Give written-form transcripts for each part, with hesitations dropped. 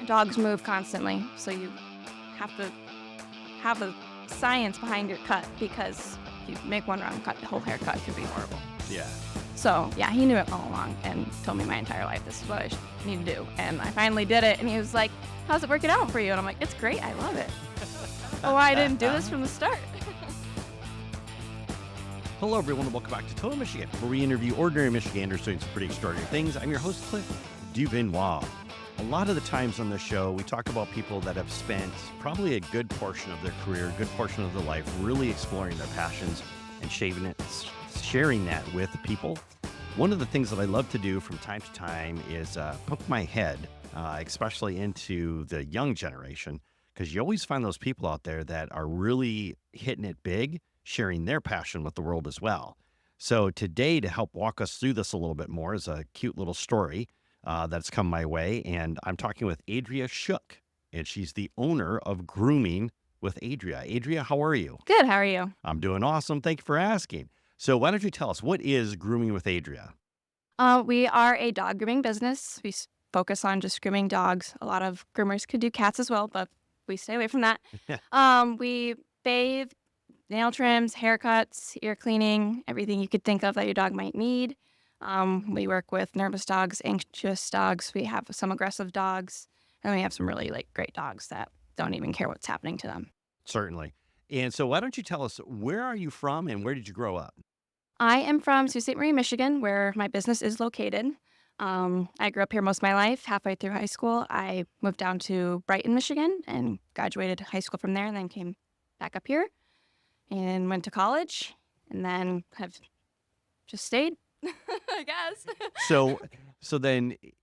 dogs move constantly, so you have to have a science behind your cut, because if you make one wrong cut, the whole haircut could be horrible. Yeah. So, yeah, he knew it all along and told me my entire life, this is what I need to do. And I finally did it, and he was like, how's it working out for you? And I'm like, it's great, I love it. Oh, I didn't do this from the start. Hello, everyone, and welcome back to Total Michigan, where we interview ordinary Michiganders doing some pretty extraordinary things. I'm your host, Cliff DuVernois. A lot of the times on the show, we talk about people that have spent probably a good portion of their career, a good portion of their life, really exploring their passions and sharing that with people. One of the things that I love to do from time to time is poke my head, especially into the young generation, because you always find those people out there that are really hitting it big, sharing their passion with the world as well. So today, to help walk us through this a little bit more, is a cute little story that's come my way. And I'm talking with Adria Shook, and she's the owner of Grooming with Adria. Adria, how are you? Good, how are you? I'm doing awesome. Thank you for asking. So why don't you tell us, what is Grooming with Adria? We are a dog grooming business. We focus on just grooming dogs. A lot of groomers could do cats as well, but we stay away from that. We bathe, nail trims, haircuts, ear cleaning, everything you could think of that your dog might need. We work with nervous dogs, anxious dogs. We have some aggressive dogs, and we have some really great dogs that don't even care what's happening to them. Certainly. And so why don't you tell us, where are you from and where did you grow up? I am from Sault Ste. Michigan, where my business is located. I grew up here most of my life. Halfway through high school, I moved down to Brighton, Michigan, and graduated high school from there, and then came back up here and went to college, and then have just stayed, I guess. So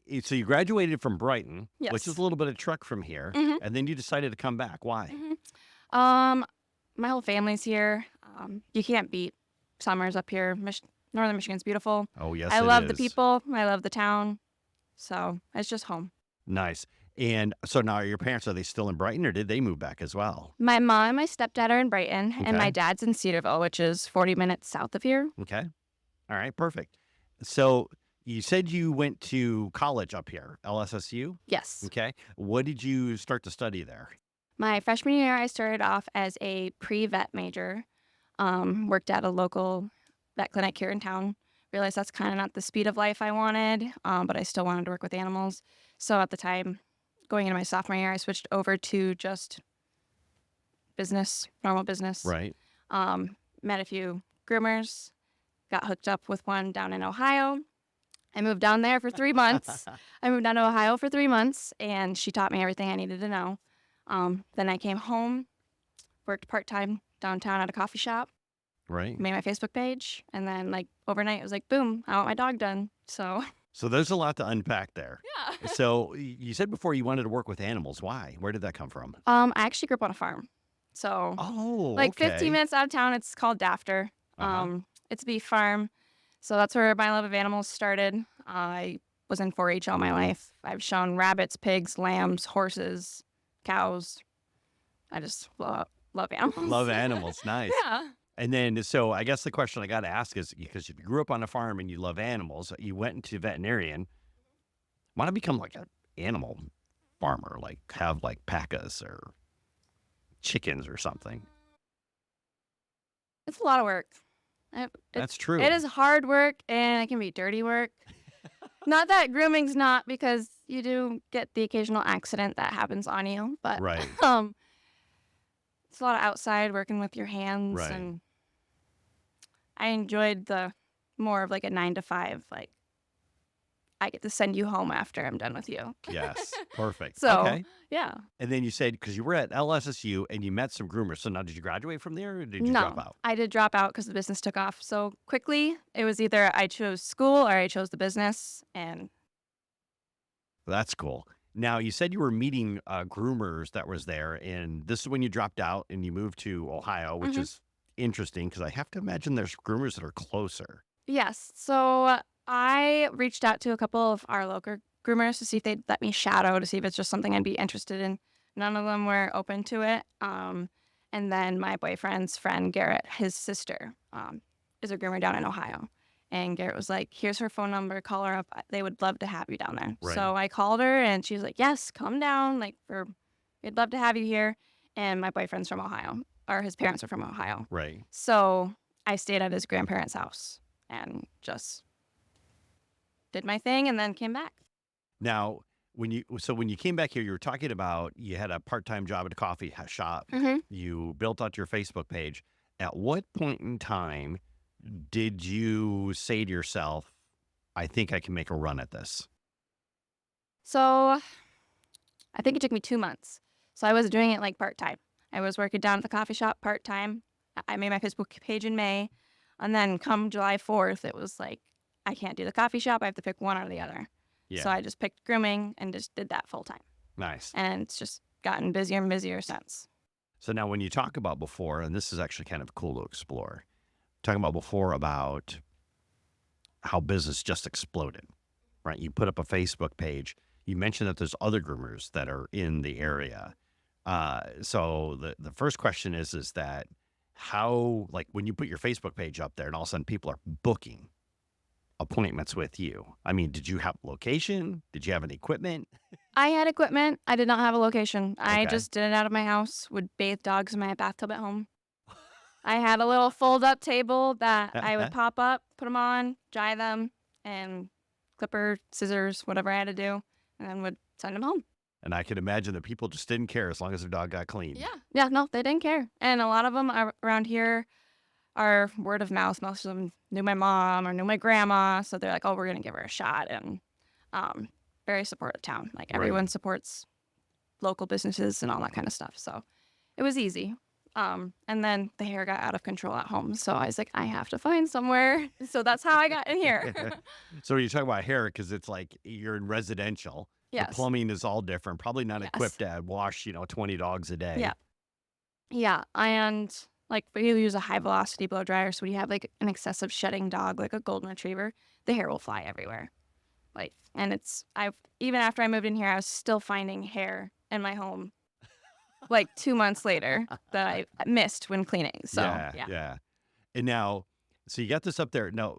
you graduated from Brighton, Yes. which is a little bit of a trek from here, and then you decided to come back. Why? My whole family's here. You can't beat summers up here. Northern Michigan's beautiful. Oh, yes, I it love the is. people. I love the town. So it's just home. Nice. And so now your parents, are they still in Brighton or did they move back as well? My mom and my stepdad are in Brighton, and my Okay. dad's in Cedarville, which is 40 minutes south of here. Okay. All right, perfect. So you said you went to college up here, LSSU? Yes. Okay. What did you start to study there? My freshman year, I started off as a pre-vet major. Worked at a local vet clinic here in town. Realized that's kind of not the speed of life I wanted, but I still wanted to work with animals. So at the time, going into my sophomore year, I switched over to just business, normal business. Right. Met a few groomers, got hooked up with one down in Ohio. I moved down there for 3 months. I moved down to Ohio for 3 months, and she taught me everything I needed to know. Then I came home, worked part-time downtown at a coffee shop, Right. made my Facebook page, and then overnight it was boom, I want my dog done. So So there's a lot to unpack there. yeah. So you said before you wanted to work with animals. Why? Where did that come from? I actually grew up on a farm. So Oh, 15 okay. minutes out of town, it's called Dafter. Uh-huh. It's a beef farm. So that's where my love of animals started. I was in 4-H all my life. I've shown rabbits, pigs, lambs, horses, cows. I just love animals. Love animals. Nice. Yeah. And then, so I guess the question I got to ask is, because you grew up on a farm and you love animals, you went into veterinarian, want to become like an animal farmer, have packas or chickens or something. It's a lot of work. That's true. It is hard work, and it can be dirty work. Not that grooming's not, because you do get the occasional accident that happens on you, but Right. it's a lot of outside working with your hands, Right. and I enjoyed the more of a 9 to 5. I get to send you home after I'm done with you. Yes. Perfect. So Okay. yeah. And then you said, because you were at LSSU and you met some groomers. So now did you graduate from there or did you drop out? I did drop out because the business took off so quickly. It was either I chose school or I chose the business, and That's cool. Now, you said you were meeting groomers that was there, and this is when you dropped out and you moved to Ohio, which is interesting because I have to imagine there's groomers that are closer. yes. So I reached out to a couple of our local groomers to see if they'd let me shadow, to see if it's just something I'd be interested in. None of them were open to it. And then my boyfriend's friend, Garrett, his sister, is a groomer down in Ohio. And Garrett was like, here's her phone number, call her up. They would love to have you down there. Right. So I called her and she was like, yes, come down. Like, we'd love to have you here. And my boyfriend's from Ohio, or his parents are from Ohio. Right. So I stayed at his grandparents' house and just did my thing and then came back. Now, when you came back here, you were talking about you had a part-time job at a coffee shop. Mm-hmm. You built out your Facebook page. At what point in time did you say to yourself, I think I can make a run at this? So I think it took me 2 months. So I was doing it like part-time. I was working down at the coffee shop part-time. I made my Facebook page in May. And then come July 4th, it was like, I can't do the coffee shop. I have to pick one or the other. Yeah. So I just picked grooming and just did that full-time. Nice. And it's just gotten busier and busier since. So now when you talk about before, and this is actually kind of cool to explore, talking about before about how business just exploded, right? You put up a Facebook page. You mentioned that there's other groomers that are in the area. So the first question is that how, like when you put your Facebook page up there and all of a sudden people are booking appointments with you. I mean, did you have location? Did you have any equipment? I had equipment. I did not have a location. I Okay. just did it out of my house, would bathe dogs in my bathtub at home. I had a little fold-up table that I would pop up, put them on, dry them, and clipper, scissors, whatever I had to do, and then would send them home. And I can imagine that people just didn't care as long as their dog got clean. Yeah, no, they didn't care. And a lot of them around here are word of mouth. Most of them knew my mom or knew my grandma, so they're like, oh, we're going to give her a shot. And very supportive town. Like, Right. everyone supports local businesses and all that kind of stuff. So it was easy. And then the hair got out of control at home. So I was like, I have to find somewhere. So that's how I got in here. So when you talk about hair, because it's like you're in residential, Yes. the plumbing is all different. Probably not Yes. equipped to wash, 20 dogs a day. Yeah. Yeah. And like we use a high velocity blow dryer. So when you have like an excessive shedding dog, like a golden retriever, the hair will fly everywhere. Like, and even after I moved in here, I was still finding hair in my home like 2 months later that I missed when cleaning. So Yeah. And now, so you got this up there. Now,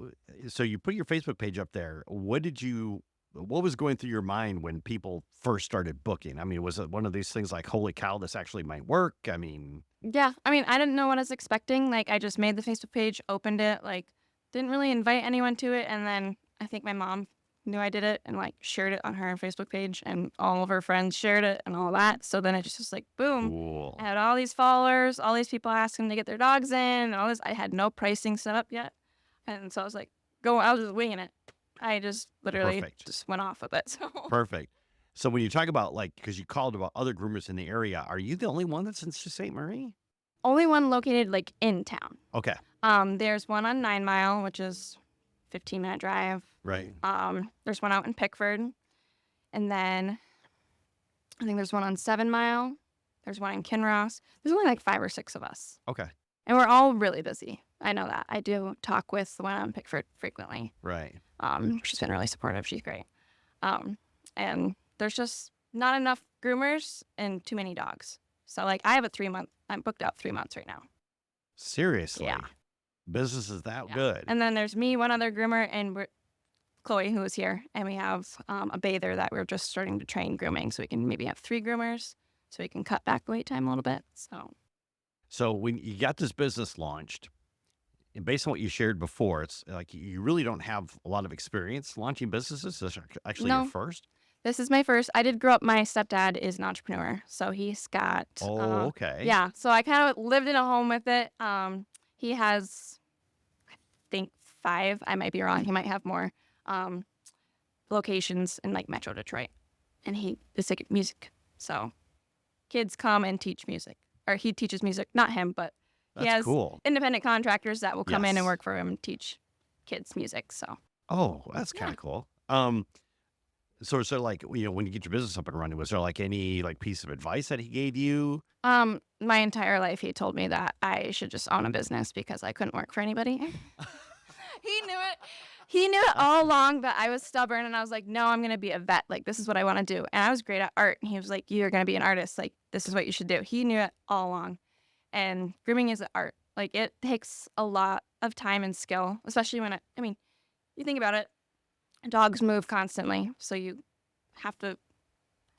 so you put your Facebook page up there. What was going through your mind when people first started booking? I mean, was it one of these things like, holy cow, this actually might work? I mean, yeah, I mean, I didn't know what I was expecting. Like, I just made the Facebook page, opened it, like, didn't really invite anyone to it. And then I think my mom knew I did it and like shared it on her Facebook page, and all of her friends shared it and all that. So then it just was like, boom. cool. I had all these followers, all these people asking to get their dogs in, and all this. I had no pricing set up yet. And so I was like, I was just winging it. I just literally Perfect. just went off with it. So Perfect. So when you talk about because you called about other groomers in the area, are you the only one that's in St. Marie? only one located like in town. Okay. There's one on 9 Mile, which is 15-minute drive. Right. There's one out in Pickford. And then I think there's one on 7 Mile. There's one in Kinross. There's only like 5 or 6 of us. Okay. And we're all really busy. I know that. I do talk with the one on Pickford frequently. Right. She's been really supportive. She's great. And there's just not enough groomers and too many dogs. So like I have I'm booked out 3 months right now. Seriously. Yeah. Business is that Yeah. good. And then there's me, one other groomer, and Chloe, who is here. And we have a bather that we're just starting to train grooming. So we can maybe have 3 groomers so we can cut back the wait time a little bit. So when you got this business launched, and based on what you shared before, it's like you really don't have a lot of experience launching businesses. This is actually No. your first? This is my first. I did grow up. My stepdad is an entrepreneur. So he's got. Oh, okay. Yeah. So I kind of lived in a home with it. He has, I think, 5. I might be wrong. He might have more locations in like Metro Detroit. And he is like music. So kids come and teach music. Or he teaches music. Not him, but he That's has cool. independent contractors that will come in and Yes. work for him and teach kids music. So Oh, that's Yeah. kind of cool. So like, when you get your business up and running, was there like any like piece of advice that he gave you? my entire life he told me that I should just own a business because I couldn't work for anybody. He knew it. He knew it all along, but I was stubborn and I was like, no, I'm going to be a vet. Like, this is what I want to do. And I was great at art. And he was like, you're going to be an artist. Like, this is what you should do. He knew it all along. And grooming is an art. Like, it takes a lot of time and skill, especially when you think about it, dogs move constantly, so you have to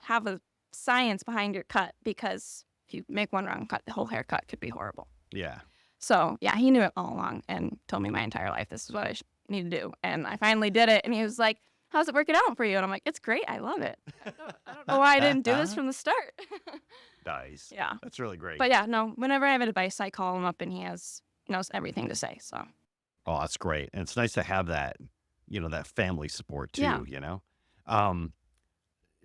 have a science behind your cut because if you make one wrong cut, the whole haircut could be horrible. Yeah. So yeah, he knew it all along and told me my entire life this is what I need to do. And I finally did it, and he was like, "How's it working out for you?" And I'm like, "It's great. I love it. I don't know why I didn't do this from the start." Nice. Yeah. That's really great. But yeah, no, whenever I have advice, I call him up and he knows everything to say. So Oh, that's great. And it's nice to have that, that family support too, yeah. Um,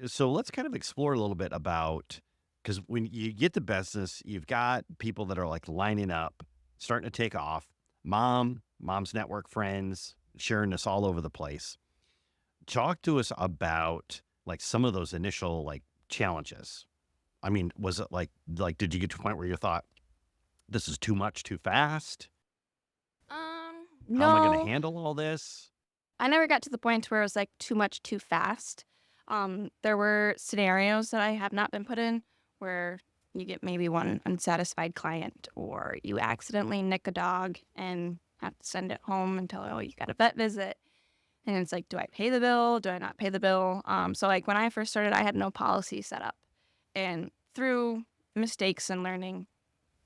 so let's kind of explore a little bit about, because when you get the business, you've got people that are like lining up, starting to take off, mom's network friends, sharing this all over the place. Talk to us about like some of those initial like challenges. I mean, was it did you get to a point where you thought, this is too much too fast? How am I going to No, handle all this? I never got to the point where it was like too much too fast. There were scenarios that I have not been put in where you get maybe one unsatisfied client or you accidentally nick a dog and have to send it home and tell, oh, you got a vet visit. And it's like, do I pay the bill? Do I not pay the bill? So like when I first started, I had no policy set up. And through mistakes and learning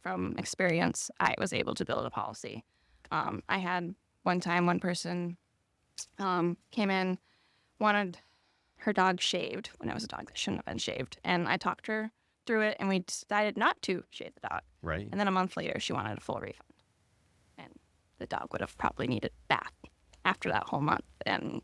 from experience, I was able to build a policy. I had one time, one person came in, wanted her dog shaved when it was a dog that shouldn't have been shaved. And I talked her through it, and we decided not to shave the dog. Right. And then a month later, she wanted a full refund. And the dog would have probably needed a bath after that whole month. And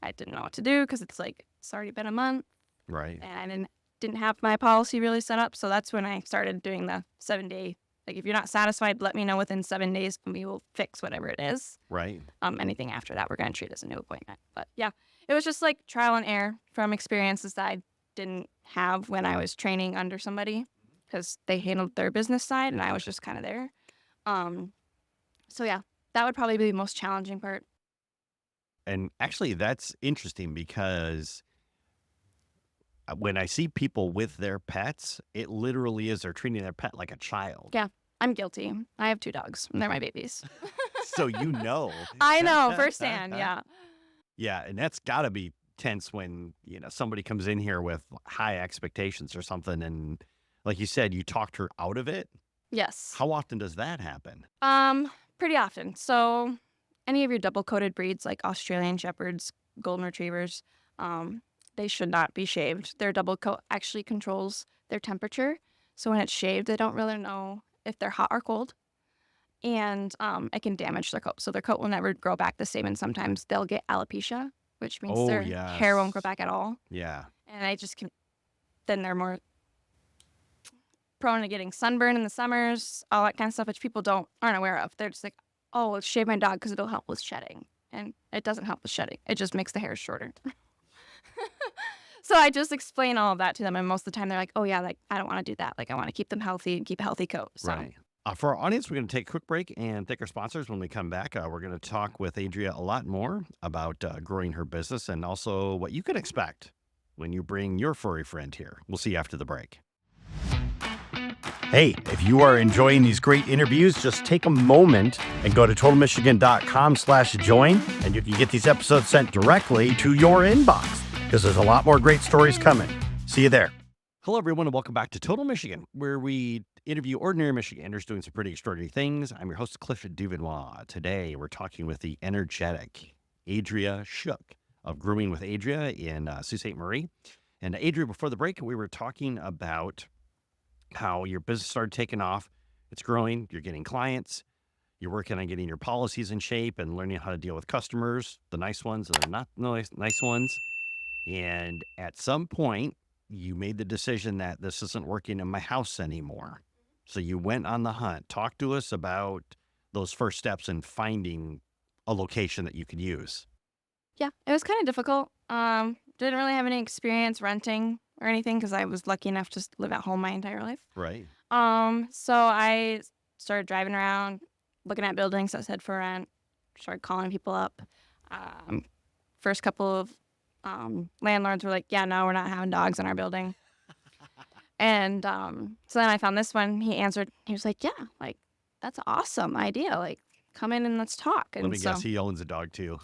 I didn't know what to do because it's like, it's already been a month. Right. And I didn't have my policy really set up. So that's when I started doing the 7-day. Like, if you're not satisfied, let me know within 7 days and we will fix whatever it is. Right. Anything after that, we're going to treat as a new appointment. But yeah, it was just like trial and error from experiences that I didn't have when I was training under somebody because they handled their business side and I was just kind of there. So yeah, that would probably be the most challenging part. And actually, that's interesting because when I see people with their pets, it literally is they're treating their pet like a child. Yeah, I'm guilty. I have 2 dogs and they're my babies. So you know. I know firsthand. Yeah. Yeah, and that's got to be tense when, somebody comes in here with high expectations or something. And like you said, you talked her out of it. Yes. How often does that happen? Pretty often. So any of your double-coated breeds like Australian Shepherds, Golden Retrievers, they should not be shaved. Their double coat actually controls their temperature. So when it's shaved, they don't really know if they're hot or cold. And it can damage their coat. So their coat will never grow back the same. And sometimes they'll get alopecia, which means Oh, their hair won't grow yes. back at all. Yeah. And then they're more prone to getting sunburn in the summers, all that kind of stuff, which people aren't aware of. They're just like, oh, let's shave my dog because it'll help with shedding. And it doesn't help with shedding. It just makes the hair shorter. So I just explain all of that to them. And most of the time they're like, oh, yeah, like, I don't want to do that. Like, I want to keep them healthy and keep a healthy coat. So. Right. For our audience, we're going to take a quick break and thank our sponsors. When we come back, we're going to talk with Adria a lot more about growing her business and also what you can expect when you bring your furry friend here. We'll see you after the break. Hey, if you are enjoying these great interviews, just take a moment and go to totalmichigan.com/join, and you can get these episodes sent directly to your inbox because there's a lot more great stories coming. See you there. Hello, everyone, and welcome back to Total Michigan, where we interview ordinary Michiganders doing some pretty extraordinary things. I'm your host, Cliff DuVernois. Today, we're talking with the energetic Adria Shook of Grooming with Adria in Sault Ste. Marie. And Adria, before the break, we were talking about how your business started taking off. It's growing. You're getting clients. You're working on getting your policies in shape and learning how to deal with customers, the nice ones and the not nice ones. And at some point, you made the decision that this isn't working in my house anymore. So you went on the hunt. Talk to us about those first steps in finding a location that you could use. Yeah, it was kind of difficult. Didn't really have any experience renting or anything because I was lucky enough to live at home my entire life. Right. So I started driving around, looking at buildings that said for rent, started calling people up. First couple of landlords were like, yeah, no, we're not having dogs in our building. And so then I found this one. He answered. He was like, yeah, that's an awesome idea. Like, come in and let's talk. And Let me guess, he owns a dog too.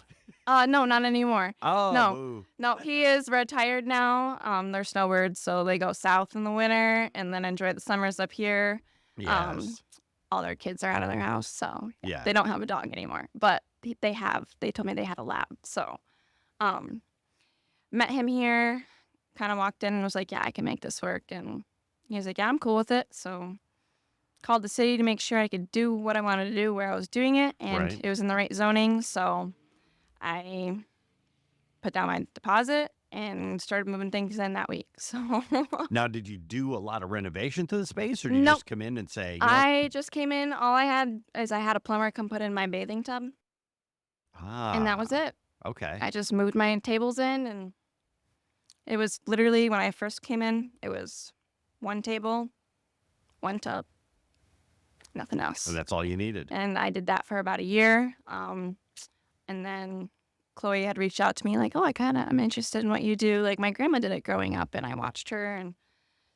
No, not anymore. Oh, No, boo. no, he is retired now. They're snowbirds, so they go south in the winter and then enjoy the summers up here. Um, Yes. all their kids are out of their house, so Yeah. they don't have a dog anymore. But they have. They told me they had a lab, so um, met him here. Kind of walked in and was like, "Yeah, I can make this work." And he was like, "Yeah, I'm cool with it." So called the city to make sure I could do what I wanted to do where I was doing it, and Right. it was in the right zoning. So I put down my deposit and started moving things in that week. So Now, did you do a lot of renovation to the space, or did you nope, just come in and say, I just came in. All I had is I had a plumber come put in my bathing tub, and that was it. okay. I just moved my tables in, and it was literally when I first came in, it was one table, one tub, nothing else. So that's all you needed. And I did that for about a year. And then Chloe had reached out to me like, "Oh, I'm interested in what you do. Like my grandma did it growing up, and I watched her." And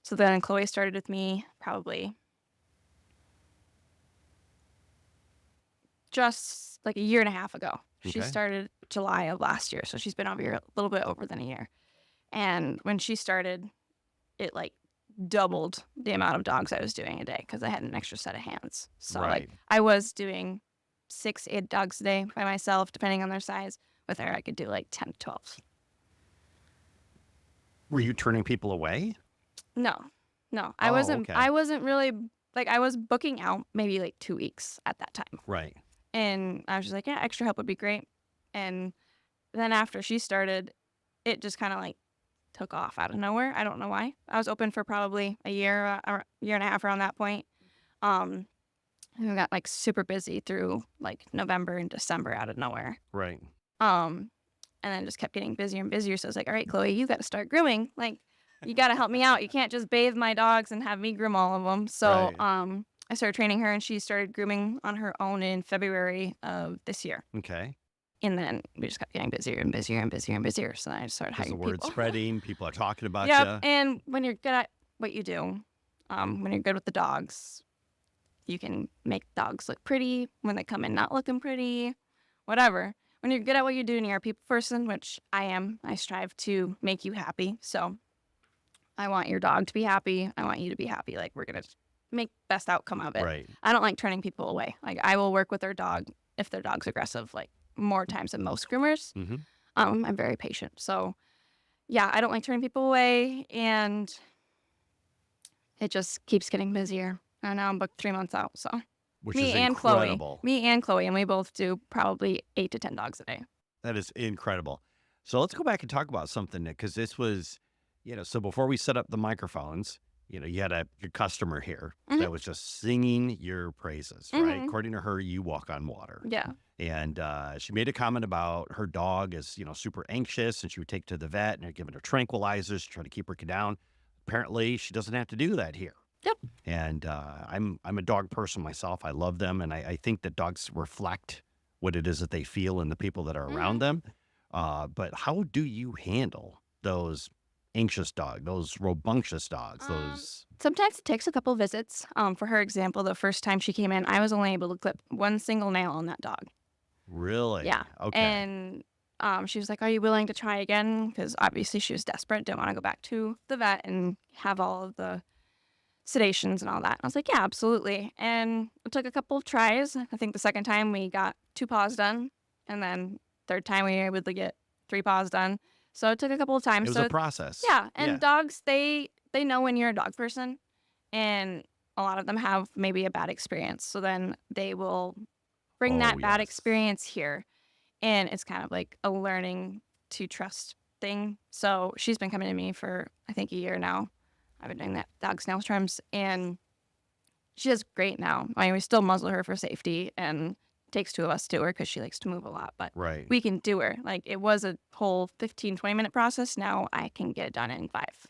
so then Chloe started with me probably just like a year and a half ago. She Okay. started July of last year, so she's been over here a little bit over than a year. And when she started, it like doubled the amount of dogs I was doing a day because I had an extra set of hands. So Right. like I was doing 6, 8 dogs a day by myself, depending on their size. With her, I could do like 10 to 12. Were you turning people away? No, no, Oh, okay. I wasn't really like I was booking out maybe like 2 weeks at that time, Right. and I was just like, yeah, extra help would be great. And then after she started, it just kind of like took off out of nowhere. I don't know why. I was open for probably a year or year and a half around that point. And we got like super busy through like November and December out of nowhere. Right. And then just kept getting busier and busier. So I was like, all right, Chloe, you got to start grooming. Like, you got to help me out. You can't just bathe my dogs and have me groom all of them. So Right. I started training her, and she started grooming on her own in February of this year. Okay. And then we just kept getting busier and busier and busier and busier. So then I just started Because the hiring word's people. spreading, people are talking about Yep. you. And when you're good at what you do, when you're good with the dogs, you can make dogs look pretty when they come in not looking pretty, whatever. When you're good at what you do and you're a people person, which I am, I strive to make you happy. So I want your dog to be happy. I want you to be happy. Like, we're going to make best outcome of it. Right. I don't like turning people away. Like, I will work with their dog if their dog's aggressive, like more times than most groomers. Mm-hmm. I'm very patient. So yeah, I don't like turning people away, and it just keeps getting busier. And now I'm booked 3 months out. So Which me is and incredible. Chloe, and we both do probably 8 to 10 dogs a day. That is incredible. So let's go back and talk about something, because this was, so before we set up the microphones, you had your customer here that was just singing your praises, right? According to her, you walk on water. Yeah. And she made a comment about her dog is, super anxious, and she would take to the vet and they're giving her tranquilizers to try to keep her down. Apparently, she doesn't have to do that here. Yep. And I'm a dog person myself. I love them, and I think that dogs reflect what it is that they feel in the people that are around them. But how do you handle those anxious dogs, those rambunctious dogs, those? Sometimes it takes a couple visits. For her example, the first time she came in, I was only able to clip one single nail on that dog. Really? Yeah. Okay. And she was like, "Are you willing to try again?" Because obviously she was desperate, didn't want to go back to the vet and have all of the sedations and all that. I was like, "Yeah, absolutely." And it took a couple of tries. I think the second time we got 2 paws done, and then third time we were able to get 3 paws done. So it took a couple of times. It was So a process. yeah, and Yeah. dogs, they know when you're a dog person, and a lot of them have maybe a bad experience. So then they will bring Oh, that bad yes. experience here, and it's kind of like a learning to trust thing. So she's been coming to me for I think a year now. I've been doing that dog snail trims, and she does great now. I mean, we still muzzle her for safety, and it takes 2 of us to do her because she likes to move a lot, but Right. we can do her. Like, it was a whole 15, 20-minute process. Now I can get it done in 5.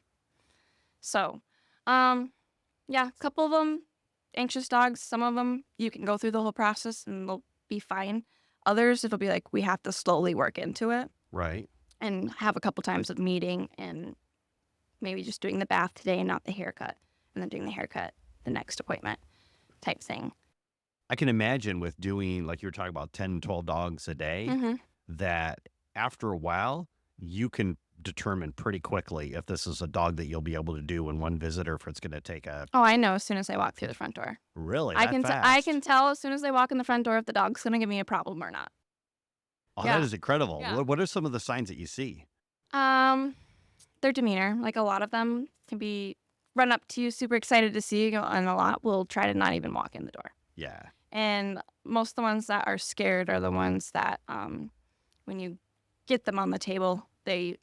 So, yeah, a couple of them, anxious dogs. Some of them, you can go through the whole process and they'll be fine. Others, it'll be like, we have to slowly work into it Right. and have a couple times of meeting and maybe just doing the bath today and not the haircut, and then doing the haircut the next appointment type thing. I can imagine with doing, like you were talking about, 10, 12 dogs a day, Mm-hmm. that after a while, you can determine pretty quickly if this is a dog that you'll be able to do in one visit or if it's going to take a Oh, I know as soon as they walk through the front door. really I that can fast. I can tell as soon as they walk in the front door if the dog's gonna give me a problem or not. Oh, that Yeah. is incredible. Yeah. What are some of the signs that you see? Their demeanor, like a lot of them can be run up to you, super excited to see you, and a lot will try to not even walk in the door. Yeah. And most of the ones that are scared are the ones that, when you get them on the table, they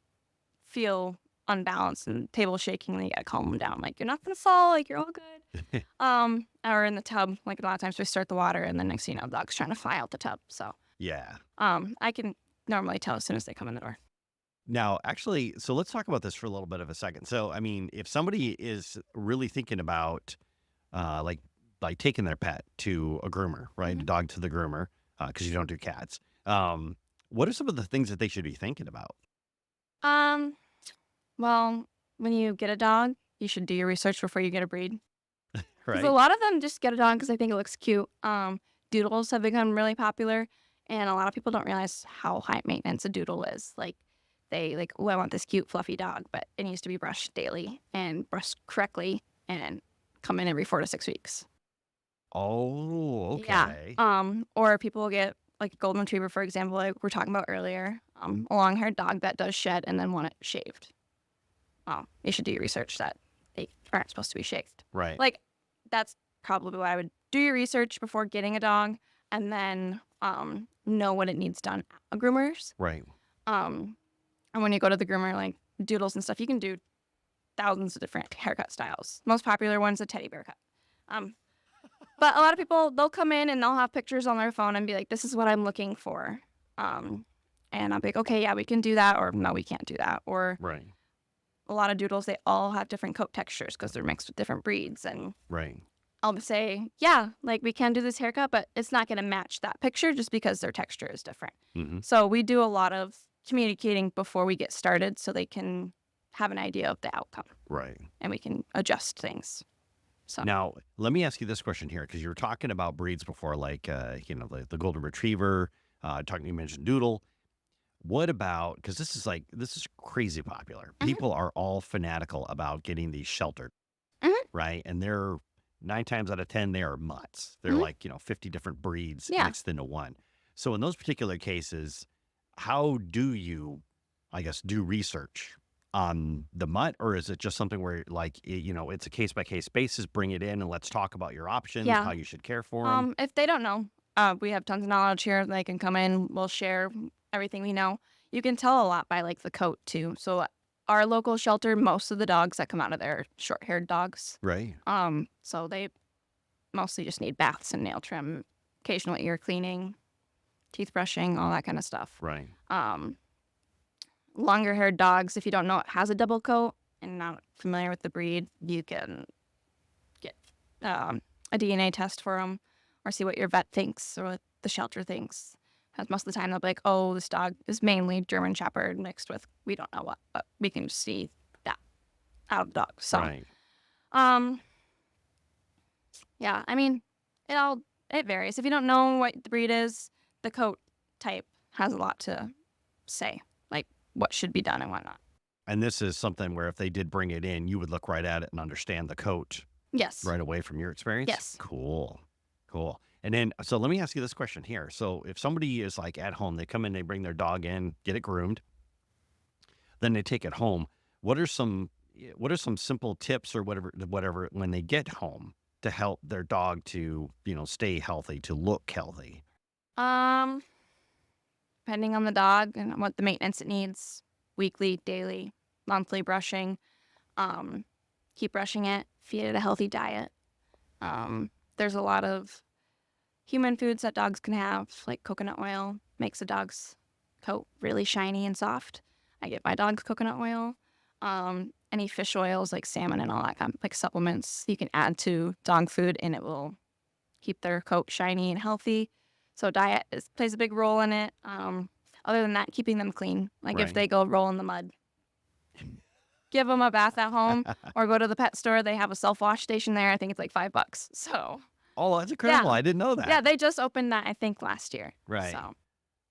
feel unbalanced and table shaking, and you gotta calm them down. Like, you're not gonna fall, like, you're all good. Or in the tub, like a lot of times we start the water, and then next thing you know, the dog's trying to fly out the tub. So, Yeah. I can normally tell as soon as they come in the door. Now, actually, so let's talk about this for a little bit of a second. So, I mean, if somebody is really thinking about like taking their pet to a groomer, right? Mhm. A dog to the groomer, because you don't do cats. What are some of the things that they should be thinking about? Um, well, when you get a dog, you should do your research before you get a breed. Because a Right? lot of them just get a dog because they think it looks cute. Doodles have become really popular, and a lot of people don't realize how high maintenance a doodle is. Like, they like, oh, I want this cute fluffy dog, but it needs to be brushed daily and brushed correctly, and come in every 4 to 6 weeks. Oh, Yeah. okay. Or people will get like a golden retriever, for example, like we are talking about earlier. A long-haired dog that does shed and then want it shaved. You should do your research that they aren't supposed to be shaved. Right. Like, that's probably what I would do your research before getting a dog, and then know what it needs done at a groomer's. Right. And when you go to the groomer, like doodles and stuff, you can do thousands of different haircut styles. Most popular one's a teddy bear cut. But a lot of people, they'll come in and they'll have pictures on their phone and be like, this is what I'm looking for. And I'll be like, okay, yeah, we can do that, or no, we can't do that. Or Right. a lot of doodles, they all have different coat textures because they're mixed with different breeds. And Right. I'll say, yeah, like we can do this haircut, but it's not going to match that picture just because their texture is different. Hmm. So we do a lot of communicating before we get started so they can have an idea of the outcome Right. and we can adjust things. So Now, let me ask you this question here, because you were talking about breeds before, like, the golden retriever, you mentioned doodle. What about, because this is crazy popular. Mhm. People are all fanatical about getting these sheltered, Mhm. right? And they're 9 times out of 10, they are mutts. They're Mhm. like, 50 different breeds Yeah. mixed into one. So in those particular cases, how do you, I guess, do research on the mutt, or is it just something where like, it's a case by case basis, bring it in and let's talk about your options, Yeah. how you should care for them? If they don't know, we have tons of knowledge here. They can come in, we'll share everything we know. You can tell a lot by like the coat too. So our local shelter, most of the dogs that come out of there are short-haired dogs. Right. So they mostly just need baths and nail trim, occasional ear cleaning, teeth brushing, all that kind of stuff. Right. Longer haired dogs, if you don't know it has a double coat and not familiar with the breed, you can get a DNA test for them or see what your vet thinks or what the shelter thinks. Because most of the time they'll be like, oh, this dog is mainly German Shepherd mixed with we don't know what, but we can see that out of the dog. So, Right. yeah, I mean, it varies. If you don't know what the breed is, the coat type has a lot to say, like what should be done and whatnot. And this is something where if they did bring it in, you would look right at it and understand the coat Yes. right away from your experience? Yes. Cool. Cool. And then, so let me ask you this question here. So if somebody is like at home, they come in, they bring their dog in, get it groomed, then they take it home. What are some simple tips or whatever when they get home to help their dog to, stay healthy, to look healthy? Depending on the dog and what the maintenance it needs, weekly, daily, monthly brushing. Keep brushing it, feed it a healthy diet. There's a lot of human foods that dogs can have, like coconut oil makes a dog's coat really shiny and soft. I get my dog's coconut oil. Any fish oils like salmon and all that kind of like supplements you can add to dog food and it will keep their coat shiny and healthy. So diet plays a big role in it. Other than that, keeping them clean. Like if Right. they go roll in the mud, give them a bath at home or go to the pet store. They have a self-wash station there. I think it's like $5. So Oh, that's incredible. Yeah. I didn't know that. yeah, they just opened that I think last year. Right. So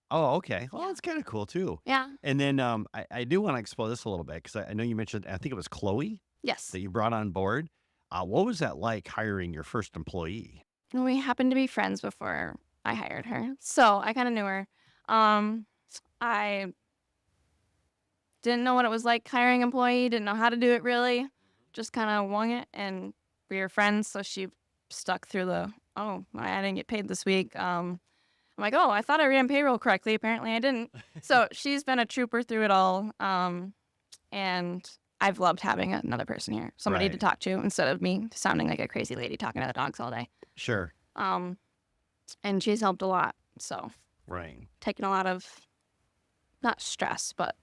Oh, okay. Well, Yeah. that's kind of cool too. Yeah. And then I do want to explore this a little bit because I know you mentioned, I think it was Chloe Yes. that you brought on board. What was that like hiring your first employee? We happened to be friends before I hired her, so I kind of knew her. I didn't know what it was like hiring an employee, didn't know how to do it really, just kind of wung it, and we were friends, so she stuck through oh, I didn't get paid this week. I'm like, oh, I thought I ran payroll correctly. Apparently I didn't. So she's been a trooper through it all. And I've loved having another person here, somebody to Right. talk to instead of me sounding like a crazy lady talking to the dogs all day. Sure. Um, and she's helped a lot. So Right. taking a lot of, not stress, but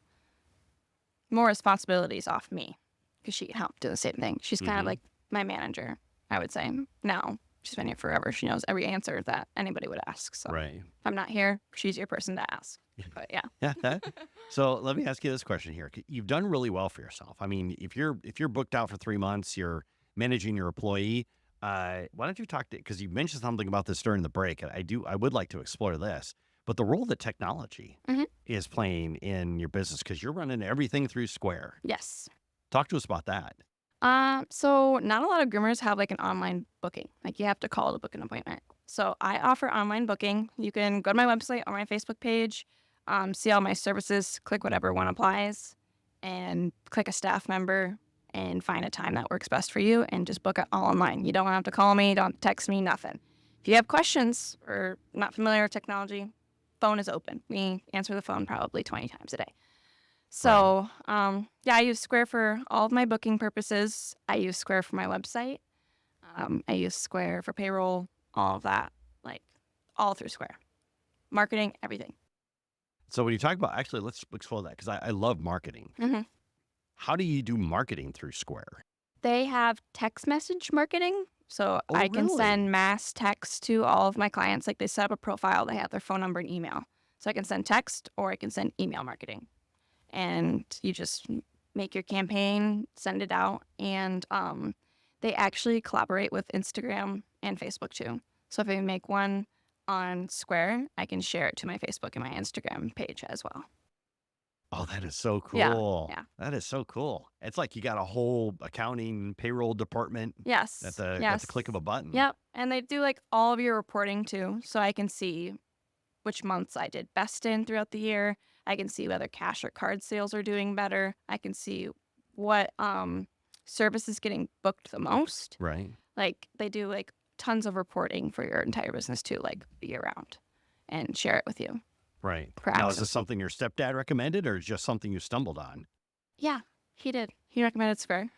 more responsibilities off me because she can help do the same thing. She's kind of Mhm. like my manager, I would say. Now, she's been here forever. She knows every answer that anybody would ask. So Right. if I'm not here, she's your person to ask. But yeah. So let me ask you this question here. You've done really well for yourself. I mean, if you're booked out for 3 months, you're managing your employee. Why don't you talk to? Because you mentioned something about this during the break. I would like to explore this, but the role that technology Mhm. is playing in your business because you're running everything through Square. Yes. Talk to us about that. So not a lot of groomers have like an online booking. Like you have to call to book an appointment. So I offer online booking. You can go to my website or my Facebook page, see all my services, click whatever one applies, and click a staff member and find a time that works best for you and just book it all online. You don't have to call me, don't text me, nothing. If you have questions or not familiar with technology, phone is open. We answer the phone probably 20 times a day. Right. So, yeah, I use Square for all of my booking purposes. I use Square for my website. I use Square for payroll, all of that, like all through Square. Marketing, everything. So when you talk about, actually, let's explore that because I love marketing. hmm How do you do marketing through Square? They have text message marketing. So Oh, I can send really? mass text to all of my clients. Like they set up a profile, they have their phone number and email. So I can send text or I can send email marketing. And you just make your campaign, send it out, and they actually collaborate with Instagram and Facebook too. So if I make one on Square, I can share it to my Facebook and my Instagram page as well. Oh, that is so Yeah, cool. yeah, That is so cool. It's like you got a whole accounting payroll department at yes, the click of yes, a button. yep. And they do like all of your reporting too, so I can see which months I did best in throughout the year. I can see whether cash or card sales are doing better. I can see what service is getting booked the most. Right. Like they do like tons of reporting for your entire business too, like year round, and share it with you Right. for Now, is access. this something your stepdad recommended or just something you stumbled on? Yeah, he did. He recommended Square.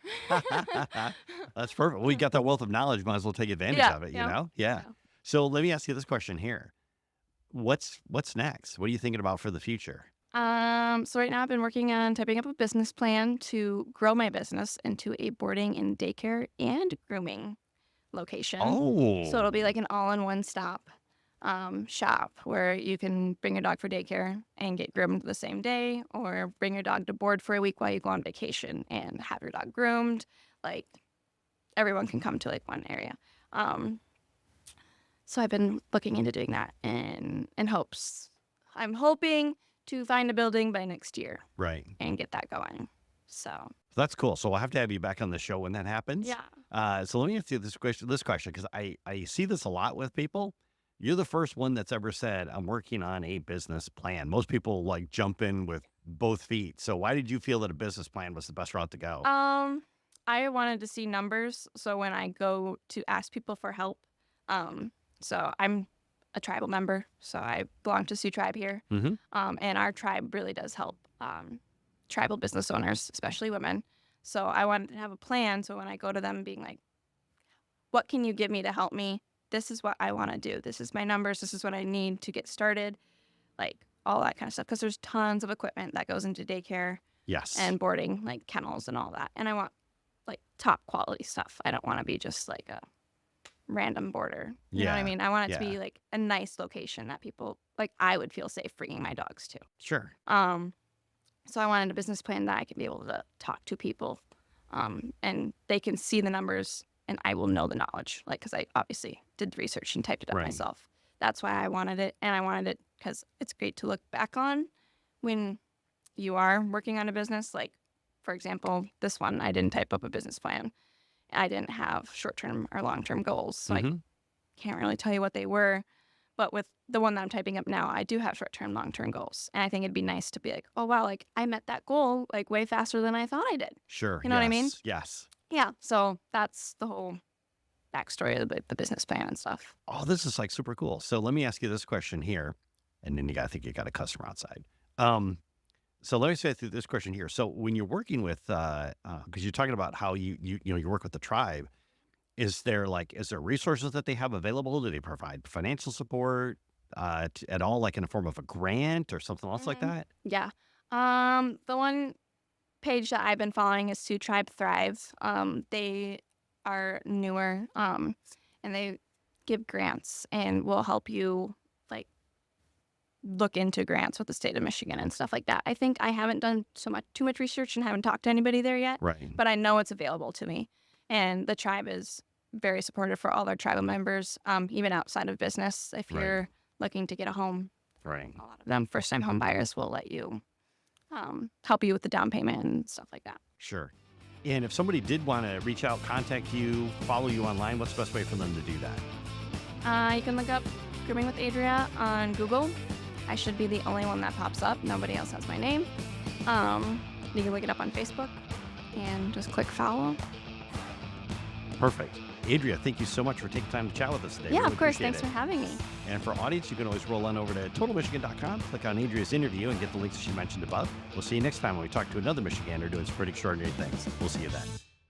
That's perfect. Well, you got that wealth of knowledge. Might as well take advantage Yeah, of it, you yeah, know? Yeah. yeah. So let me ask you this question here. What's next? What are you thinking about for the future? So right now I've been working on typing up a business plan to grow my business into a boarding and daycare and grooming location. So Oh, it'll be like an all-in-one stop shop where you can bring your dog for daycare and get groomed the same day, or bring your dog to board for a week while you go on vacation and have your dog groomed. Like everyone can come to like one area. Um, so I've been looking into doing that in hopes. I'm hoping to find a building by next year right. and get that going. So That's cool. So we'll have to have you back on the show when that happens. yeah. So let me ask you this question, because I see this a lot with people. You're the first one that's ever said, I'm working on a business plan. Most people like jump in with both feet. So why did you feel that a business plan was the best route to go? I wanted to see numbers, so when I go to ask people for help, um, so I'm a tribal member, so I belong to Sioux Tribe here, Mm-hmm. and our tribe really does help tribal business owners, especially women. So I wanted to have a plan, so when I go to them, being like, "What can you give me to help me? This is what I want to do. This is my numbers. This is what I need to get started." Like all that kind of stuff, because there's tons of equipment that goes into daycare Yes. and boarding, like kennels and all that, and I want like top quality stuff. I don't want to be just like a random border. You know what I Yeah. mean? I want it to Yeah. be like a nice location that people like I would feel safe bringing my dogs to. Sure. Um, so I wanted a business plan that I can be able to talk to people, and they can see the numbers, and I will know the knowledge, like because I obviously did the research and typed it up Right. myself. That's why I wanted it, and I wanted it because it's great to look back on when you are working on a business. Like, for example, this one, I didn't type up a business plan. I didn't have short-term or long-term goals, so I can't really tell you what they were. But with the one that I'm typing up now, I do have short-term, long-term goals. And I think it'd be nice to be like, oh, wow, like I met that goal like way faster than I thought I did. Sure. You know what I mean? Yes. Yeah. So that's the whole backstory of the business plan and stuff. Oh, this is like super cool. So let me ask you this question here. And then I think you got a customer outside. So let me say through this question here. So when you're working with, because you're talking about how you work with the tribe, is there resources that they have available? Do they provide financial support at all, like in the form of a grant or something else like that? Yeah. The one page that I've been following is To Tribe Thrive. They are newer, and they give grants and will help you like look into grants with the state of Michigan and stuff like that. I think I haven't done too much research and haven't talked to anybody there yet, Right. but I know it's available to me. And the tribe is very supportive for all their tribal members, even outside of business. If you're looking to get a home, Right. a lot of them first-time home buyers will let you help you with the down payment and stuff like that. Sure. And if somebody did want to reach out, contact you, follow you online, what's the best way for them to do that? You can look up Grooming with Adria on Google. I should be the only one that pops up. Nobody else has my name. You can look it up on Facebook and just click follow. Perfect. Adria, thank you so much for taking time to chat with us today. Yeah, Really of course. appreciate Thanks it. for having me. And for audience, you can always roll on over to totalmichigan.com, click on Adria's interview, and get the links she mentioned above. We'll see you next time when we talk to another Michigander doing some pretty extraordinary things. We'll see you then.